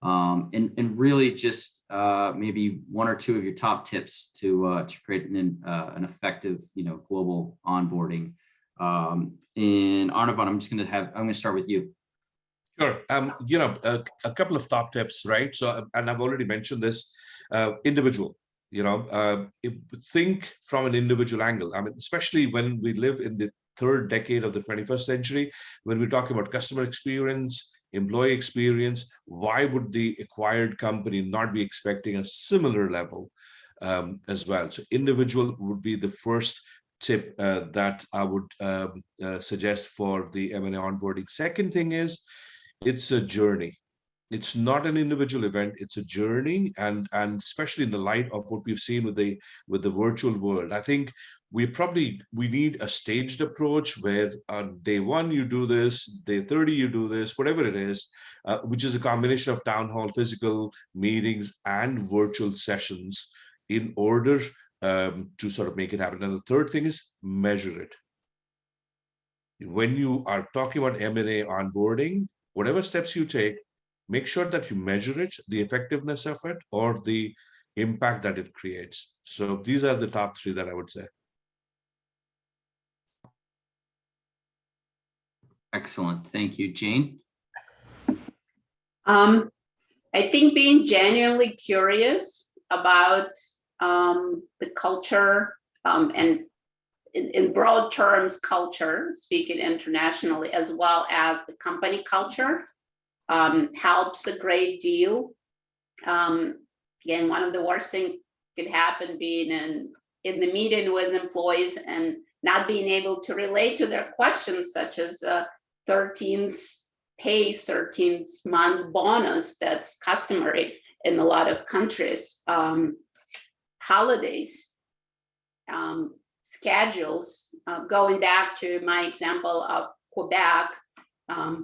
And really just maybe one or two of your top tips to create an effective, global onboarding. And Anirvan, I'm going to start with you. Sure. A couple of top tips, right? So, and I've already mentioned this, individual, think from an individual angle. I mean, especially when we live in the third decade of the 21st century, when we talk about customer experience, employee experience, why would the acquired company not be expecting a similar level as well? So individual would be the first tip that I would suggest for the M&A onboarding. Second thing is, it's a journey. It's not an individual event, it's a journey. And especially in the light of what we've seen with the virtual world, I think we need a staged approach where on day 1 you do this, day 30 you do this, whatever it is, which is a combination of town hall, physical meetings, and virtual sessions in order to sort of make it happen. And the third thing is measure it. When you are talking about M&A onboarding, whatever steps you take, make sure that you measure it, the effectiveness of it, or the impact that it creates. So these are the top 3 that I would say. Excellent. Thank you. Jane? I think being genuinely curious about the culture and in broad terms, culture, speaking internationally, as well as the company culture, helps a great deal. Again, one of the worst things could happen being in the meeting with employees and not being able to relate to their questions, such as 13th pay, 13th month bonus that's customary in a lot of countries, holidays, schedules. Going back to my example of Quebec,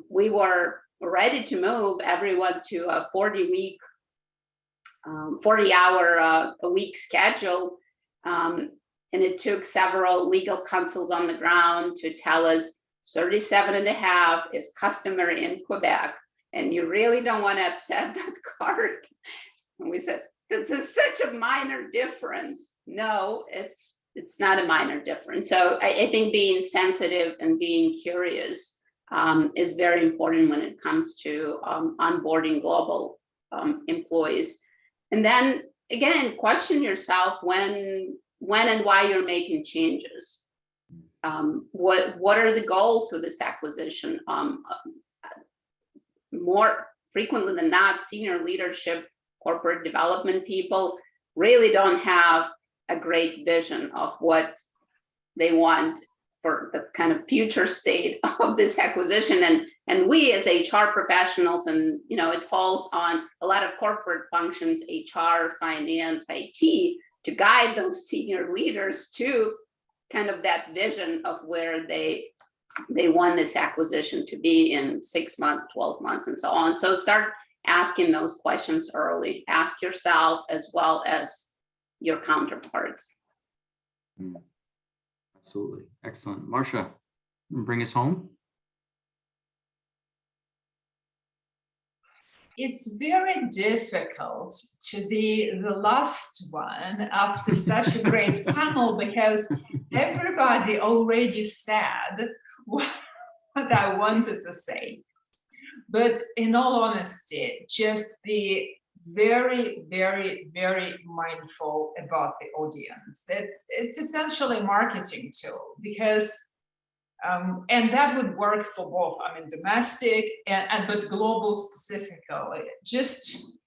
we were ready to move everyone to a 40-hour a week schedule. And it took several legal counsels on the ground to tell us, 37.5 is customary in Quebec, and you really don't want to upset that cart. And we said, this is such a minor difference. No, it's not a minor difference. So I think being sensitive and being curious is very important when it comes to onboarding global employees. And then again, question yourself when and why you're making changes. What are the goals of this acquisition? More frequently than not, senior leadership, corporate development people really don't have a great vision of what they want for the kind of future state of this acquisition. And we as HR professionals, and it falls on a lot of corporate functions, HR, finance, IT, to guide those senior leaders to kind of that vision of where they want this acquisition to be in 6 months, 12 months, and so on. So start asking those questions early. Ask yourself as well as your counterparts. Absolutely. Excellent. Marcia, bring us home. It's very difficult to be the last one after such a great panel, because everybody already said what I wanted to say. But in all honesty, just be very, very, very mindful about the audience. It's essentially a marketing tool, because and that would work for both, domestic but global specifically. Just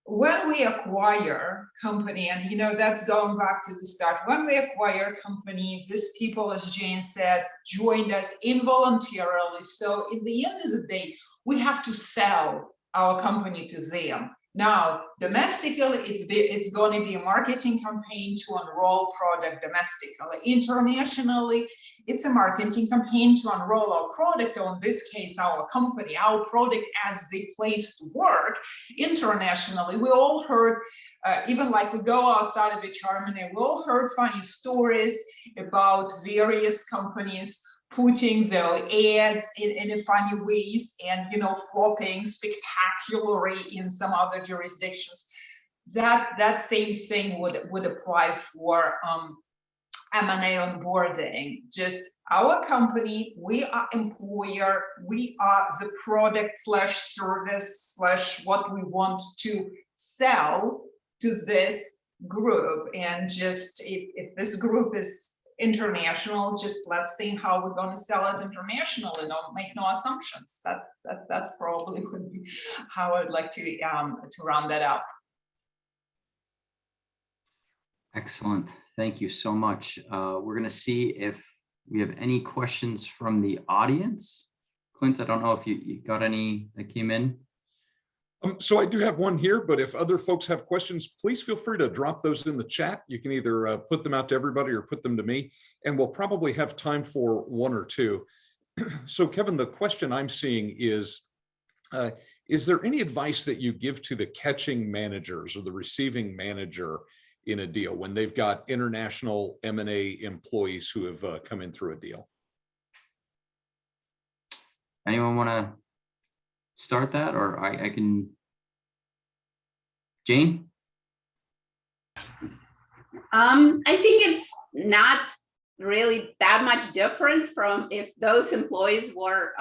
when we acquire company, and that's going back to the start, when we acquire company, these people, as Jane said, joined us involuntarily. So in the end of the day, we have to sell our company to them. Now, domestically, it's going to be a marketing campaign to enroll product domestically. Internationally, it's a marketing campaign to enroll our product, or in this case, our company, our product as the place to work. Internationally, we all heard, even like we go outside of HR, we all heard funny stories about various companies putting their ads in a funny ways and flopping spectacularly in some other jurisdictions. That same thing would apply for M&A onboarding. Just our company, we are employer, we are the product / service / what we want to sell to this group. And just if this group is international, just let's think how we're going to sell it internationally. Don't make no assumptions. That's probably would be how I'd like to round that up. Excellent. Thank you so much. We're going to see if we have any questions from the audience. Clint, I don't know if you got any that came in. So I do have one here, but if other folks have questions, please feel free to drop those in the chat. You can either put them out to everybody or put them to me, and we'll probably have time for one or two. So Kevin, the question I'm seeing is there any advice that you give to the catching managers or the receiving manager in a deal when they've got international M&A employees who have come in through a deal? Anyone want to start that, or I can? Jane? I think it's not really that much different from if those employees were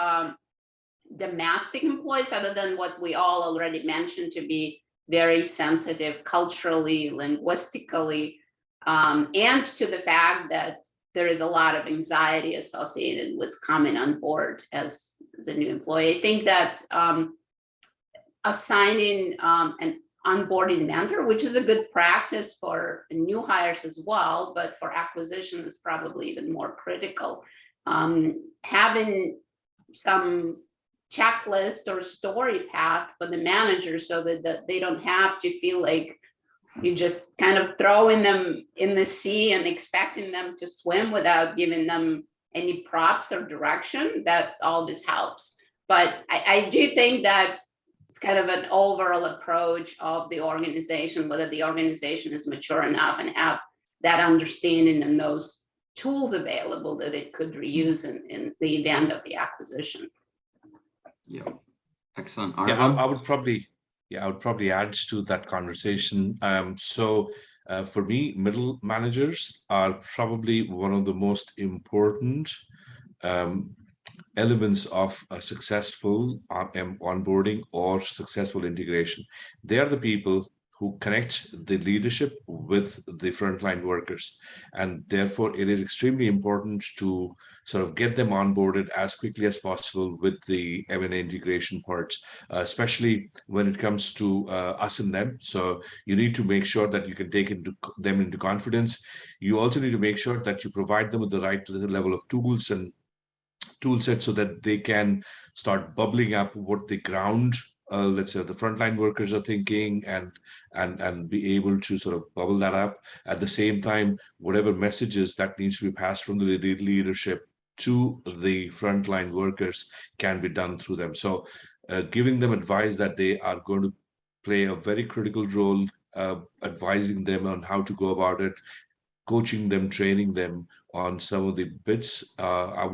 domestic employees, other than what we all already mentioned, to be very sensitive culturally, linguistically, and to the fact that there is a lot of anxiety associated with coming on board as a new employee. I think that assigning an onboarding mentor, which is a good practice for new hires as well, but for acquisition is probably even more critical. Having some checklist or story path for the manager so that they don't have to feel like you just kind of throwing them in the sea and expecting them to swim without giving them any props or direction, that all this helps. But I do think that it's kind of an overall approach of the organization, whether the organization is mature enough and have that understanding and those tools available that it could reuse in the event of the acquisition. Yeah, excellent. Yeah, Arnav? I would probably add to that conversation. For me, middle managers are probably one of the most important elements of a successful onboarding or successful integration. They are the people who connect the leadership with the frontline workers. And therefore, it is extremely important to sort of get them onboarded as quickly as possible with the M&A integration parts, especially when it comes to us and them. So you need to make sure that you can take them into confidence. You also need to make sure that you provide them with the right level of tools and tool set so that they can start bubbling up what the ground, let's say the frontline workers are thinking, and be able to sort of bubble that up. At the same time, whatever messages that needs to be passed from the leadership to the frontline workers can be done through them. So giving them advice that they are going to play a very critical role, advising them on how to go about it, coaching them, training them on some of the bits, I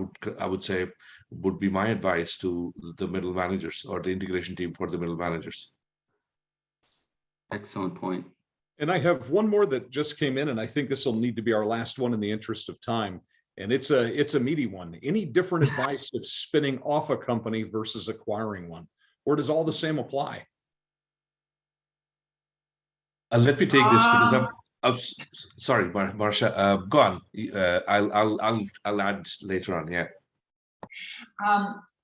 would say would be my advice to the middle managers or the integration team for the middle managers. Excellent point. And I have one more that just came in, and I think this will need to be our last one in the interest of time. And it's a meaty one. Any different advice of spinning off a company versus acquiring one, or does all the same apply? Let me take this because I'm sorry, Marsha. Go on. I'll add later on. Yeah.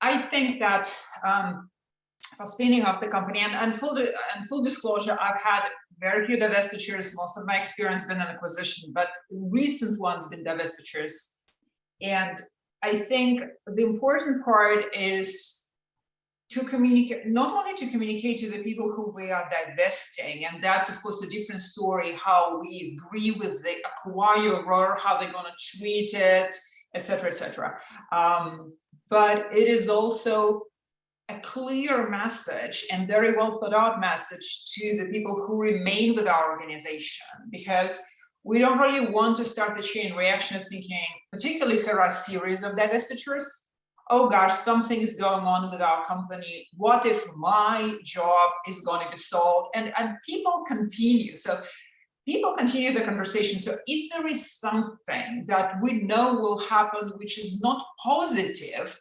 I think that for spinning off the company, and full disclosure, I've had very few divestitures. Most of my experience been an acquisition, but recent ones been divestitures. And I think the important part is to communicate, not only to communicate to the people who we are divesting, and that's of course a different story, how we agree with the acquirer, how they're going to treat it, etc., etc. But it is also a clear message and very well thought out message to the people who remain with our organization, because we don't really want to start the chain reaction of thinking, particularly if there are a series of divestitures, oh gosh, something is going on with our company. What if my job is going to be solved? And people continue. So people continue the conversation. So if there is something that we know will happen, which is not positive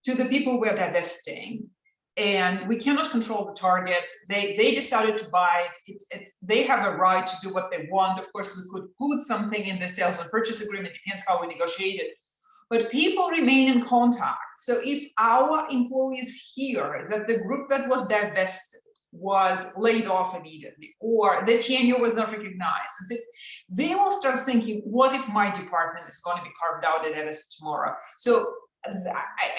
to the people we're divesting, and we cannot control the target, they decided to buy it, they have a right to do what they want. Of course, we could put something in the sales and purchase agreement, depends how we negotiate it. But people remain in contact. So if our employees hear that the group that was divested was laid off immediately, or the tenure was not recognized, they will start thinking, what if my department is going to be carved out at Evis tomorrow? So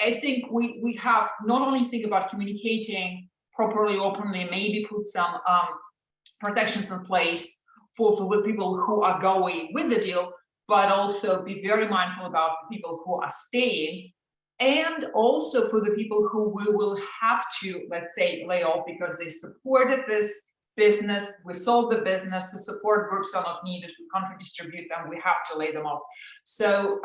I think we have not only think about communicating properly, openly, maybe put some protections in place for the people who are going with the deal, but also be very mindful about the people who are staying, and also for the people who we will have to, let's say, lay off because they supported this business, we sold the business, the support groups are not needed, we can't redistribute them, we have to lay them off. So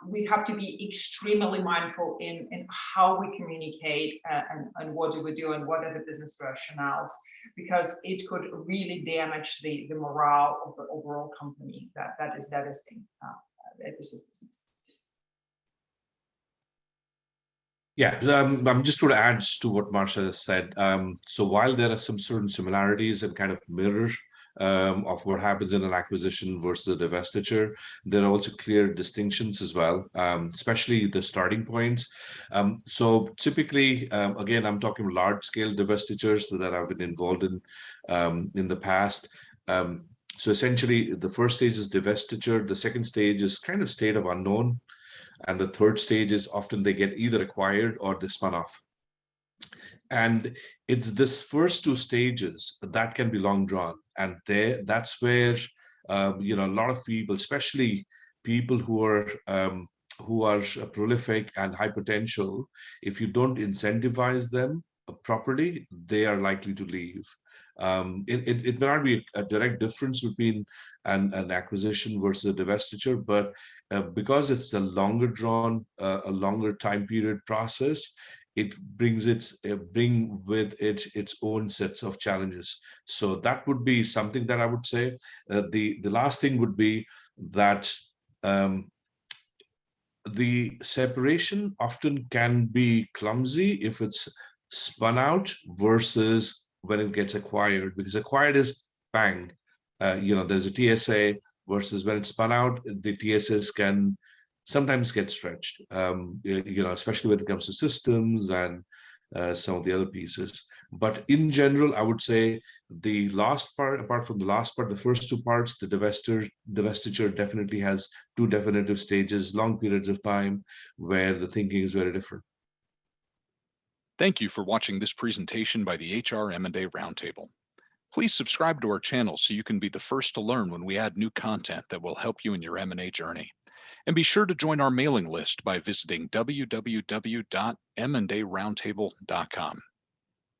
we have to be extremely mindful in how we communicate and what do we do and what are the business rationales, because it could really damage the morale of the overall company. That is devastating. Business. Yeah, I'm just going to add to what Marsha said. So while there are some certain similarities and kind of mirror of what happens in an acquisition versus a divestiture, there are also clear distinctions as well, especially the starting points. So typically, again, I'm talking large-scale divestitures that I've been involved in the past. So essentially, the first stage is divestiture. The second stage is kind of state of unknown. And the third stage is often they get either acquired or they spun off. And it's this first two stages that can be long drawn. And that's where, a lot of people, especially people who are prolific and high potential, if you don't incentivize them properly, they are likely to leave. It may not be a direct difference between an acquisition versus a divestiture, but because it's a longer drawn, a longer time period process, it brings bring with it its own sets of challenges. So that would be something that I would say. The last thing would be that the separation often can be clumsy if it's spun out versus when it gets acquired, because acquired is bang. There's a TSA versus when it's spun out, the TSAs can sometimes get stretched, especially when it comes to systems and some of the other pieces. But in general, I would say the last part, apart from the last part, the first two parts, the divestiture definitely has two definitive stages, long periods of time where the thinking is very different. Thank you for watching this presentation by the HR M&A Roundtable. Please subscribe to our channel so you can be the first to learn when we add new content that will help you in your M&A journey. And be sure to join our mailing list by visiting www.mandaroundtable.com.